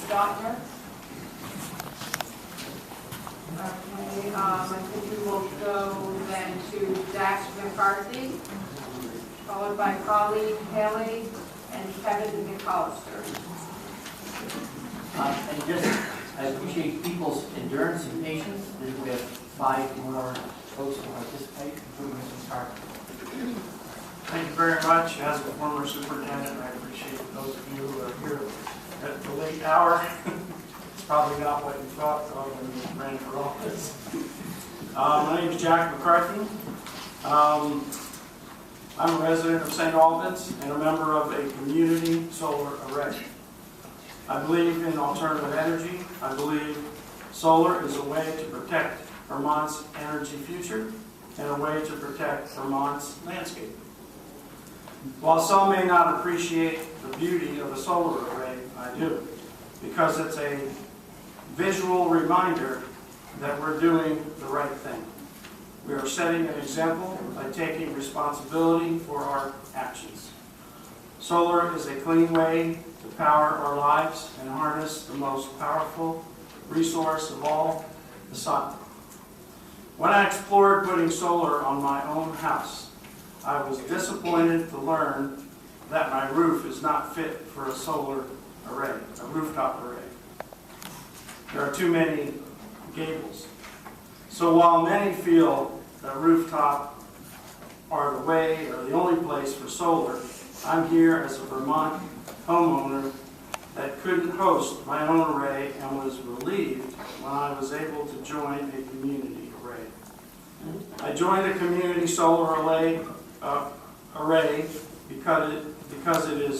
Stotner. Okay, I think we will go then to Dax McCarthy, followed by Colleen Hallie and Kevin McCallister. I appreciate people's endurance and patience. We have 5 more folks to participate, including Mr. McCarthy. Thank you very much. As a former superintendent, I appreciate those of you who are here at the late hour. It's probably not what you thought when you ran for office. My name is Jack McCarthy. I'm a resident of St. Albans and a member of a community solar array. I believe in alternative energy. I believe solar is a way to protect Vermont's energy future and a way to protect Vermont's landscape. While some may not appreciate the beauty of a solar array, I do, because it's a visual reminder that we're doing the right thing. We are setting an example by taking responsibility for our actions. Solar is a clean way to power our lives and harness the most powerful resource of all, the sun. When I explored putting solar on my own house, I was disappointed to learn that my roof is not fit for a solar array, a rooftop array. There are too many gables. So while many feel that rooftop are the way or the only place for solar, I'm here as a Vermont homeowner that couldn't host my own array and was relieved when I was able to join a community array. I joined a community solar array because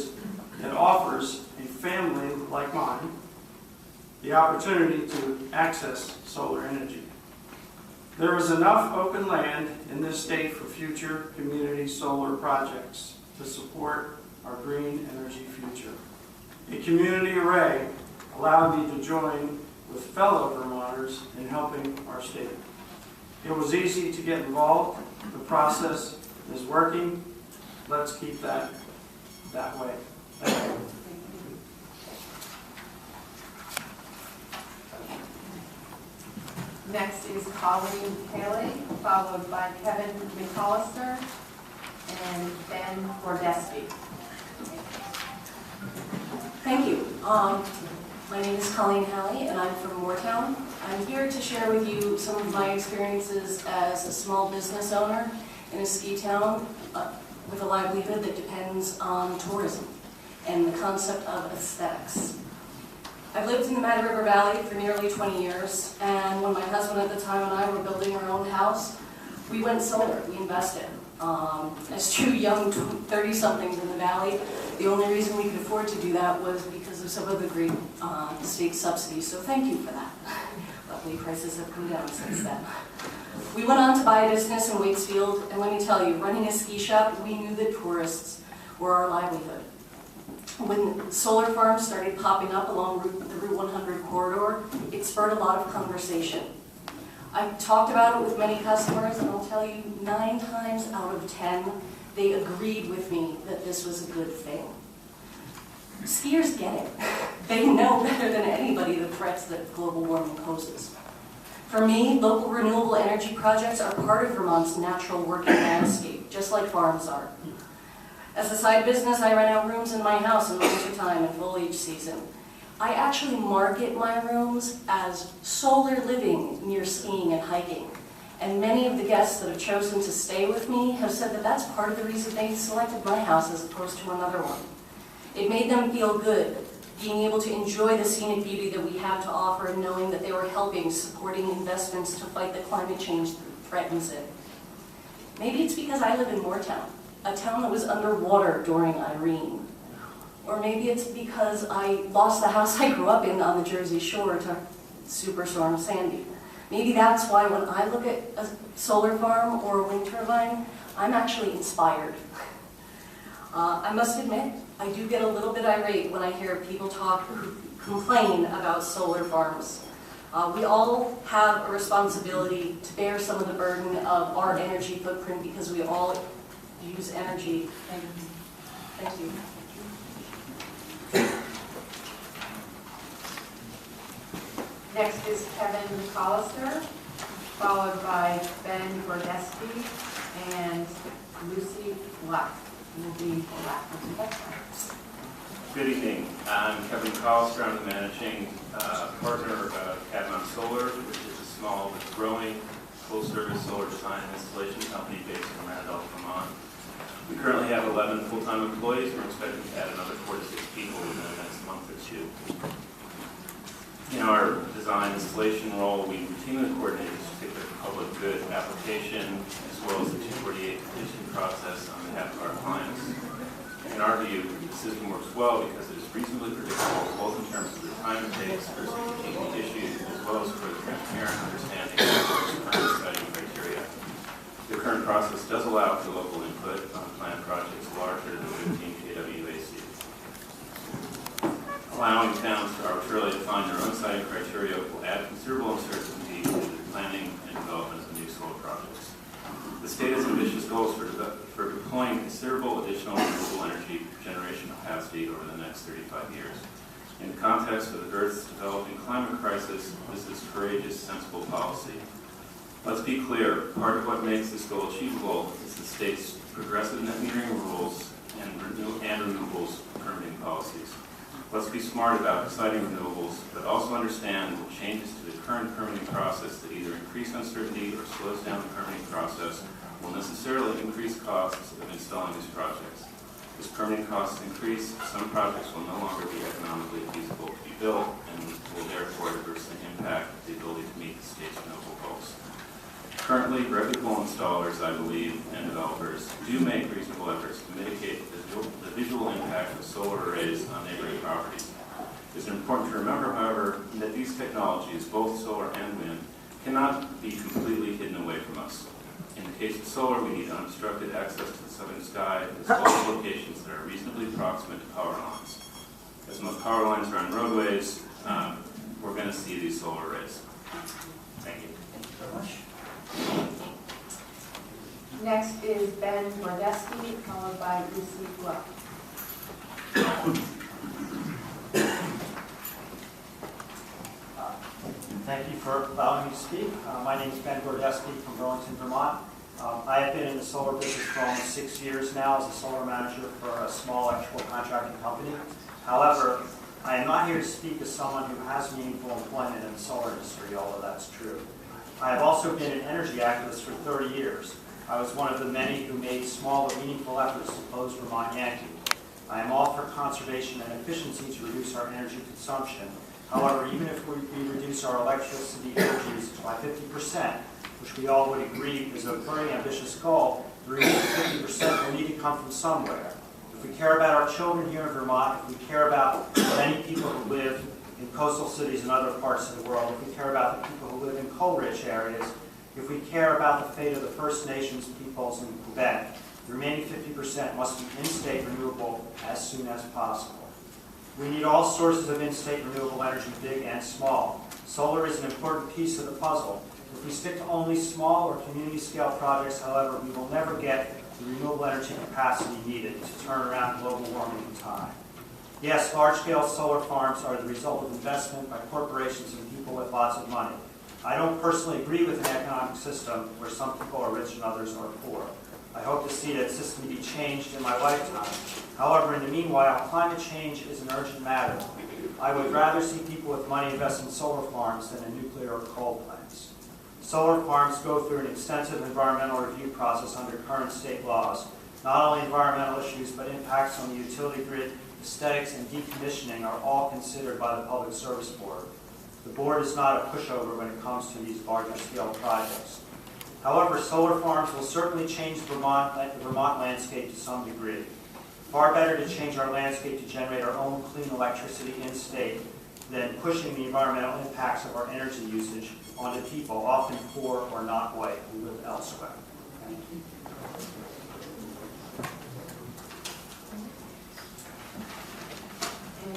it offers a family like mine the opportunity to access solar energy. There is enough open land in this state for future community solar projects to support our green energy future. A community array allowed me to join with fellow Vermonters in helping our state. It was easy to get involved. The process is working. Let's keep that way. Thank you. Next is Colleen Hallie, followed by Kevin McCallister and Ben Bordesky. Thank you. My name is Colleen Hallie and I'm from Moortown. I'm here to share with you some of my experiences as a small business owner in a ski town with a livelihood that depends on tourism and the concept of aesthetics. I've lived in the Mad River Valley for nearly 20 years, and when my husband at the time and I were building our own house, we went solar, we invested. As 2 young 30-somethings in the valley, the only reason we could afford to do that was because of some of the great state subsidies, so thank you for that. Luckily, prices have come down since then. We went on to buy a business in Waitsfield, and let me tell you, running a ski shop, we knew that tourists were our livelihood. When solar farms started popping up along the Route 100 corridor, it spurred a lot of conversation. I talked about it with many customers, and I'll tell you, 9 times out of 10, they agreed with me that this was a good thing. Skiers get it. They know better than anybody the threats that global warming poses. For me, local renewable energy projects are part of Vermont's natural working landscape, just like farms are. As a side business, I rent out rooms in my house in wintertime and foliage season. I actually market my rooms as solar living near skiing and hiking. And many of the guests that have chosen to stay with me have said that that's part of the reason they selected my house as opposed to another one. It made them feel good, being able to enjoy the scenic beauty that we have to offer and knowing that they were helping, supporting investments to fight the climate change that threatens it. Maybe it's because I live in Moortown, a town that was underwater during Irene. Or maybe it's because I lost the house I grew up in on the Jersey Shore to Superstorm Sandy. Maybe that's why when I look at a solar farm or a wind turbine, I'm actually inspired. I must admit, I do get a little bit irate when I hear people complain about solar farms. We all have a responsibility to bear some of the burden of our energy footprint because we all use energy. Thank you. Next is Kevin McCallister, followed by Ben Gordeski and Lucy Black. Will be Black. Good evening. I'm Kevin McCallister. I'm the managing partner of Cadmon Solar, which is a small but growing full-service solar design and installation company based in Renewable, Vermont. We currently have 11 full-time employees. We're expecting to add another 4 to 6 people within the next month or two. In our design installation role, we routinely coordinate this particular public good application as well as the 248 petition process on behalf of our clients. In our view, the system works well because it is reasonably predictable, both in terms of the time it takes for the issues as well as for the transparent understanding of the studying criteria. The current process does allow for local input on planned projects larger than 15 kWAC. Allowing towns to arbitrarily define their own siting criteria will add considerable uncertainty to the planning and development of new solar projects. The state has ambitious goals for deploying considerable additional renewable energy generation capacity over the next 35 years. In the context of the Earth's developing climate crisis, this is courageous, sensible policy. Let's be clear, part of what makes this goal achievable is the state's progressive net metering rules and renewables permitting policies. Let's be smart about deciding renewables, but also understand that changes to the current permitting process that either increase uncertainty or slows down the permitting process will necessarily increase costs of installing these projects. As permitting costs increase, some projects will no longer be economically feasible to be built and will therefore adversely impact the ability to meet the state's renewable goals. Currently, reputable installers, I believe, and developers do make reasonable efforts to mitigate the visual impact of solar arrays on neighboring properties. It's important to remember, however, that these technologies, both solar and wind, cannot be completely hidden away from us. In the case of solar, we need unobstructed access to the southern sky, as well as locations that are reasonably proximate to power lines. As most power lines are on roadways, we're going to see these solar arrays. Thank you. Thank you very much. Next is Ben Gordeski, followed by Lucy Black. Thank you for allowing me to speak. My name is Ben Gordeski from Burlington, Vermont. I have been in the solar business for almost 6 years now as a solar manager for a small electrical contracting company. However, I am not here to speak as someone who has meaningful employment in the solar industry, although that's true. I have also been an energy activist for 30 years. I was one of the many who made small but meaningful efforts to oppose Vermont Yankee. I am all for conservation and efficiency to reduce our energy consumption. However, even if we reduce our electricity energy usage by 50%, which we all would agree is a very ambitious goal, the remaining 50% will need to come from somewhere. If we care about our children here in Vermont, if we care about many people who live in coastal cities and other parts of the world, if we care about the people who live in coal-rich areas, if we care about the fate of the First Nations peoples in Quebec, the remaining 50% must be in-state renewable as soon as possible. We need all sources of in-state renewable energy, big and small. Solar is an important piece of the puzzle. If we stick to only small or community-scale projects, however, we will never get the renewable energy capacity needed to turn around global warming in time. Yes, large-scale solar farms are the result of investment by corporations and people with lots of money. I don't personally agree with an economic system where some people are rich and others are poor. I hope to see that system be changed in my lifetime. However, in the meanwhile, climate change is an urgent matter. I would rather see people with money invest in solar farms than in nuclear or coal plants. Solar farms go through an extensive environmental review process under current state laws. Not only environmental issues, but impacts on the utility grid, aesthetics, and decommissioning are all considered by the Public Service Board. The board is not a pushover when it comes to these larger scale projects. However, solar farms will certainly change the Vermont landscape to some degree. Far better to change our landscape to generate our own clean electricity in-state than pushing the environmental impacts of our energy usage onto people, often poor or not white, who live elsewhere. Thank you.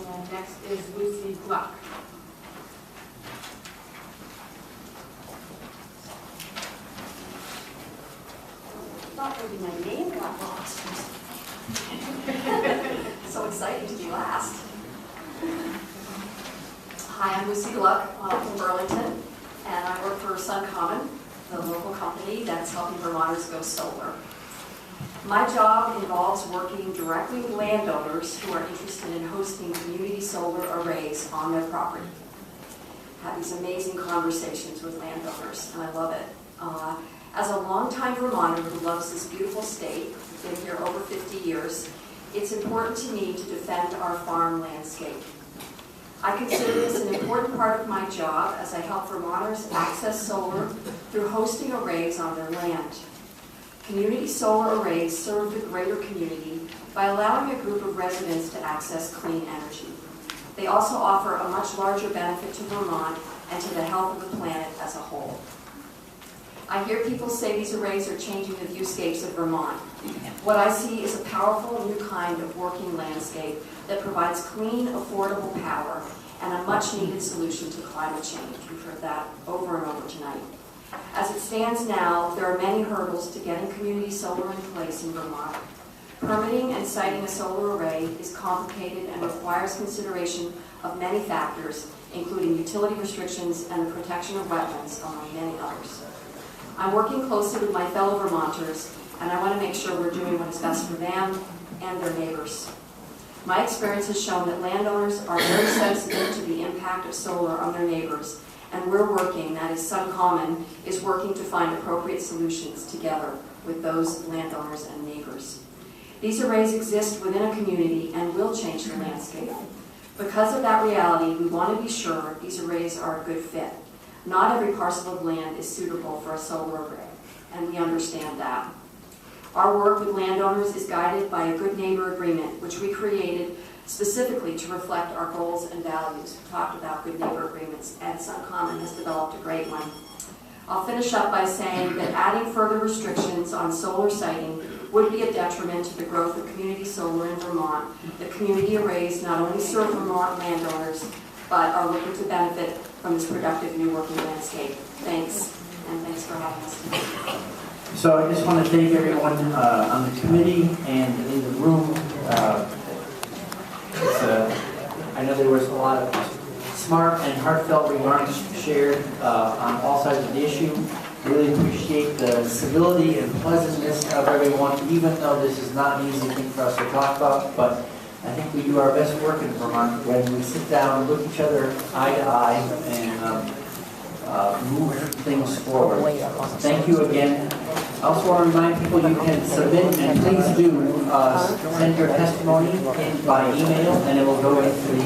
And next is Lucy Black. Thought maybe my name got lost. So excited to be last. Hi, I'm Lucy Gluck from Burlington, and I work for SunCommon, the local company that's helping Vermonters go solar. My job involves working directly with landowners who are interested in hosting community solar arrays on their property. I have these amazing conversations with landowners, and I love it. As a longtime Vermonter who loves this beautiful state, been here over 50 years, it's important to me to defend our farm landscape. I consider this an important part of my job as I help Vermonters access solar through hosting arrays on their land. Community solar arrays serve the greater community by allowing a group of residents to access clean energy. They also offer a much larger benefit to Vermont and to the health of the planet as a whole. I hear people say these arrays are changing the viewscapes of Vermont. What I see is a powerful new kind of working landscape that provides clean, affordable power and a much-needed solution to climate change. We've heard that over and over tonight. As it stands now, there are many hurdles to getting community solar in place in Vermont. Permitting and siting a solar array is complicated and requires consideration of many factors, including utility restrictions and the protection of wetlands, among many others. I'm working closely with my fellow Vermonters, and I want to make sure we're doing what is best for them and their neighbors. My experience has shown that landowners are very sensitive to the impact of solar on their neighbors, and we're working, that is SunCommon, is working to find appropriate solutions together with those landowners and neighbors. These arrays exist within a community and will change the landscape. Because of that reality, we want to be sure these arrays are a good fit. Not every parcel of land is suitable for a solar array, and we understand that. Our work with landowners is guided by a good neighbor agreement, which we created specifically to reflect our goals and values. We talked about good neighbor agreements, and SunCommon has developed a great one. I'll finish up by saying that adding further restrictions on solar siting would be a detriment to the growth of community solar in Vermont. The community arrays not only serve Vermont landowners, but are looking to benefit from this productive new working landscape. Thanks, and thanks for having us tonight. So I just want to thank everyone on the committee and in the room. I know there was a lot of smart and heartfelt remarks shared on all sides of the issue. Really appreciate the civility and pleasantness of everyone, even though this is not an easy thing for us to talk about. But I think we do our best work in Vermont when we sit down, look each other eye to eye, and move things forward. Thank you again. I also want to remind people you can submit, and please do send your testimony in by email, and it will go into